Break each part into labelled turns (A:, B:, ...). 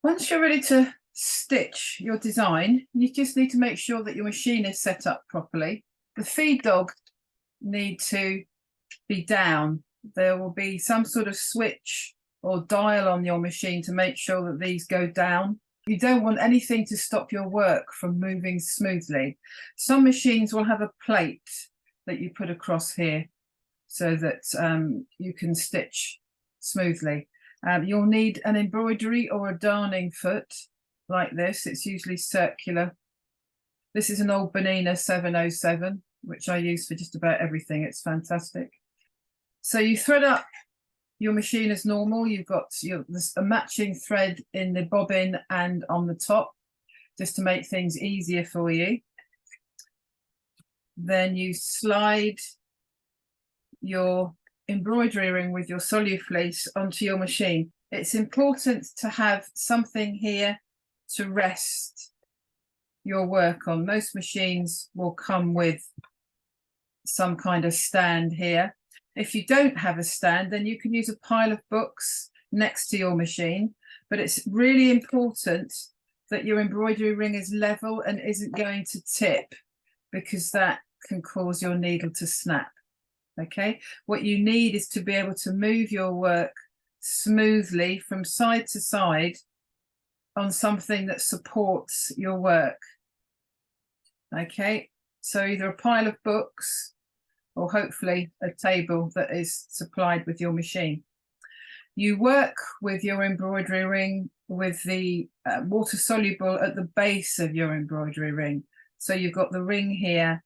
A: Once you're ready to stitch your design, you just need to make sure that your machine is set up properly. The feed dog need to be down. There will be some sort of switch or dial on your machine to make sure that these go down. You don't want anything to stop your work from moving smoothly. Some machines will have a plate that you put across here so that you can stitch smoothly. You'll need an embroidery or a darning foot like this. It's usually circular. This is an old Bernina 707, which I use for just about everything. It's fantastic. So you thread up your machine as normal. You've got a matching thread in the bobbin and on the top, just to make things easier for you. Then you slide your embroidery ring with your Solufleece onto your machine. It's important to have something here to rest your work on. Most machines will come with some kind of stand here. If you don't have a stand, then you can use a pile of books next to your machine, but it's really important that your embroidery ring is level and isn't going to tip, because that can cause your needle to snap. Okay, what you need is to be able to move your work smoothly from side to side on something that supports your work. Okay, so either a pile of books or hopefully a table that is supplied with your machine. You work with your embroidery ring with the water soluble at the base of your embroidery ring. So you've got the ring here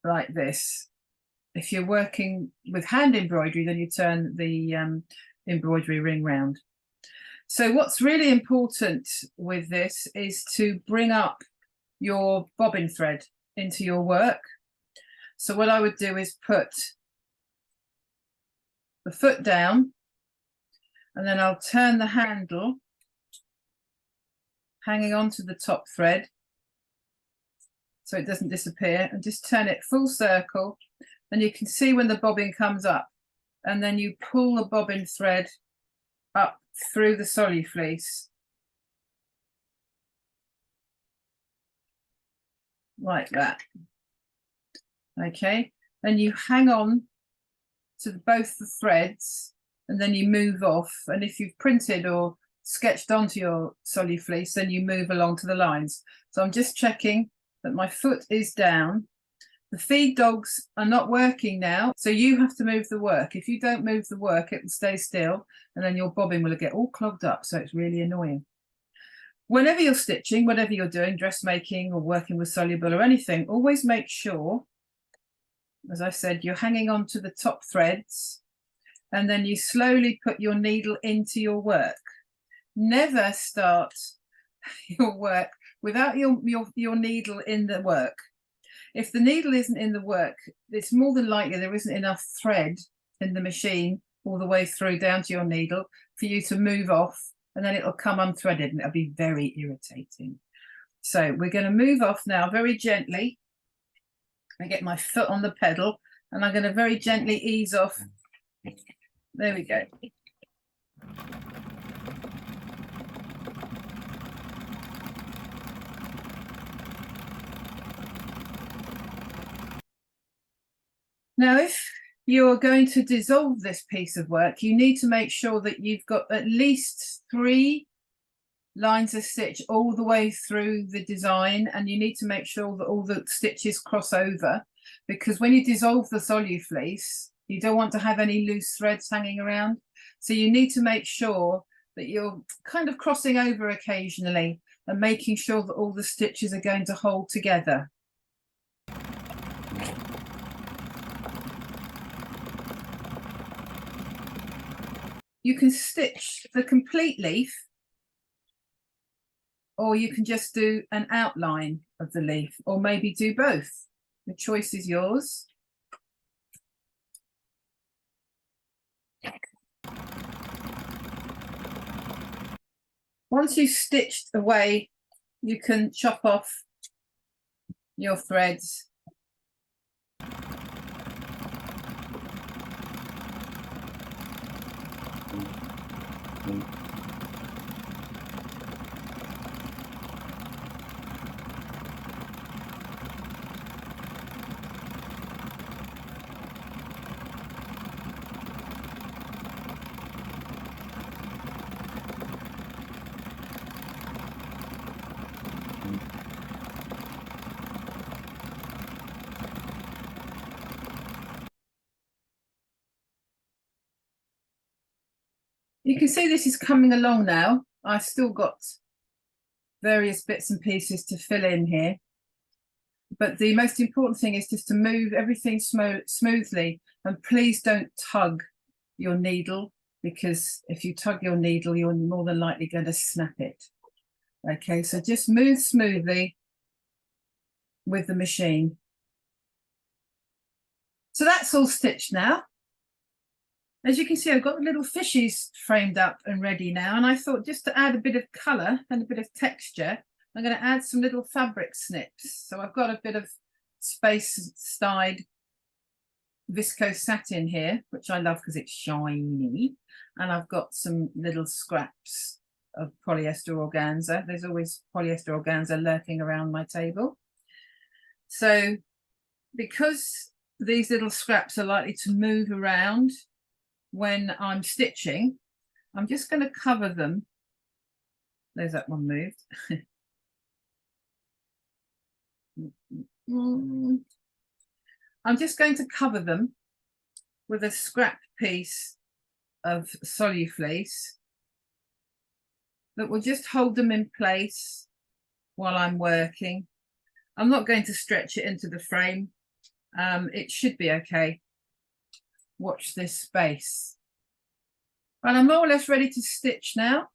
A: like this. If you're working with hand embroidery, then you turn the embroidery ring round. So what's really important with this is to bring up your bobbin thread into your work. So what I would do is put the foot down, and then I'll turn the handle hanging onto the top thread so it doesn't disappear, and just turn it full circle. And you can see when the bobbin comes up, and then you pull the bobbin thread up through the Solufleece like that. Okay, and you hang on to both the threads, and then you move off. And if you've printed or sketched onto your Solufleece, then you move along to the lines. So I'm just checking that my foot is down. The feed dogs are not working now, so you have to move the work. If you don't move the work, it will stay still, and then your bobbin will get all clogged up, so it's really annoying. Whenever you're stitching, whatever you're doing, dressmaking or working with soluble or anything, always make sure, as I said, you're hanging on to the top threads, and then you slowly put your needle into your work. Never start your work without your needle in the work. If the needle isn't in the work, it's more than likely there isn't enough thread in the machine all the way through down to your needle for you to move off, and then it'll come unthreaded and it'll be very irritating. So we're going to move off now very gently. I get my foot on the pedal, and I'm going to very gently ease off. There we go. Now, if you're going to dissolve this piece of work, you need to make sure that you've got at least 3 lines of stitch all the way through the design, and you need to make sure that all the stitches cross over, because when you dissolve the Solufleece, you don't want to have any loose threads hanging around. So you need to make sure that you're kind of crossing over occasionally and making sure that all the stitches are going to hold together. You can stitch the complete leaf, or you can just do an outline of the leaf, or maybe do both. The choice is yours. Once you've stitched away, you can chop off your threads. You can see this is coming along now. I've still got various bits and pieces to fill in here. But the most important thing is just to move everything smoothly, and please don't tug your needle, because if you tug your needle, you're more than likely going to snap it. Okay, so just move smoothly with the machine. So that's all stitched now. As you can see, I've got the little fishies framed up and ready now, and I thought just to add a bit of colour and a bit of texture, I'm going to add some little fabric snips. So I've got a bit of space-dyed viscose satin here, which I love because it's shiny, and I've got some little scraps of polyester organza. There's always polyester organza lurking around my table. So because these little scraps are likely to move around when I'm stitching, I'm just going to cover them. There's that one moved. I'm just going to cover them with a scrap piece of Solufleece that will just hold them in place while I'm working. I'm not going to stretch it into the frame. It should be okay. Watch this space. And I'm more or less ready to stitch now.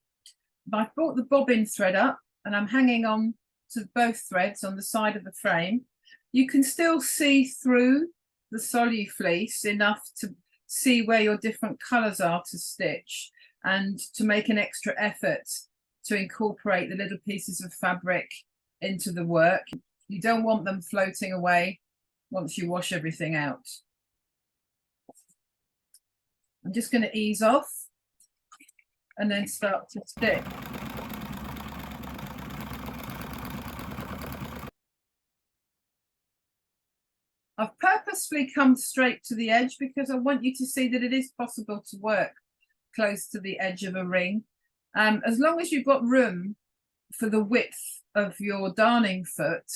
A: I've brought the bobbin thread up and I'm hanging on to both threads on the side of the frame. You can still see through the Solufleece enough to see where your different colours are to stitch, and to make an extra effort to incorporate the little pieces of fabric into the work. You don't want them floating away once you wash everything out. I'm just going to ease off and then start to stitch. I've purposefully come straight to the edge because I want you to see that it is possible to work close to the edge of a ring. As long as you've got room for the width of your darning foot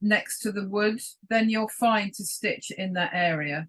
A: next to the wood, then you're fine to stitch in that area.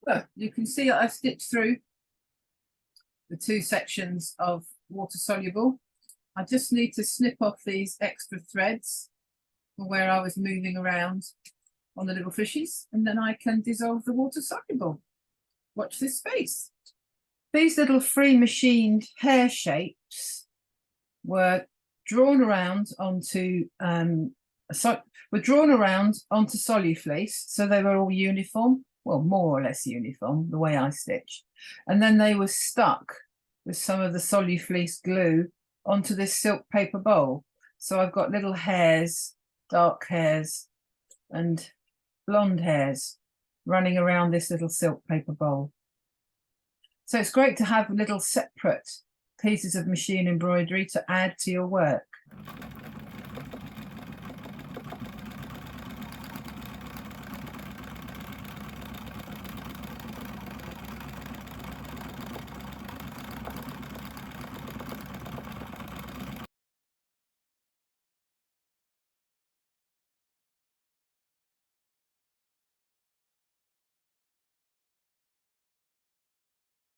A: So you can see I've stitched through the two sections of water soluble. I just need to snip off these extra threads from where I was moving around on the little fishies, and then I can dissolve the water soluble. Watch this space. These little free machined hair shapes were drawn around onto Solufleece, so they were all uniform. Well, more or less uniform, the way I stitched. And then they were stuck with some of the Solufleece glue onto this silk paper bowl. So I've got little hairs, dark hairs and blonde hairs running around this little silk paper bowl. So it's great to have little separate pieces of machine embroidery to add to your work.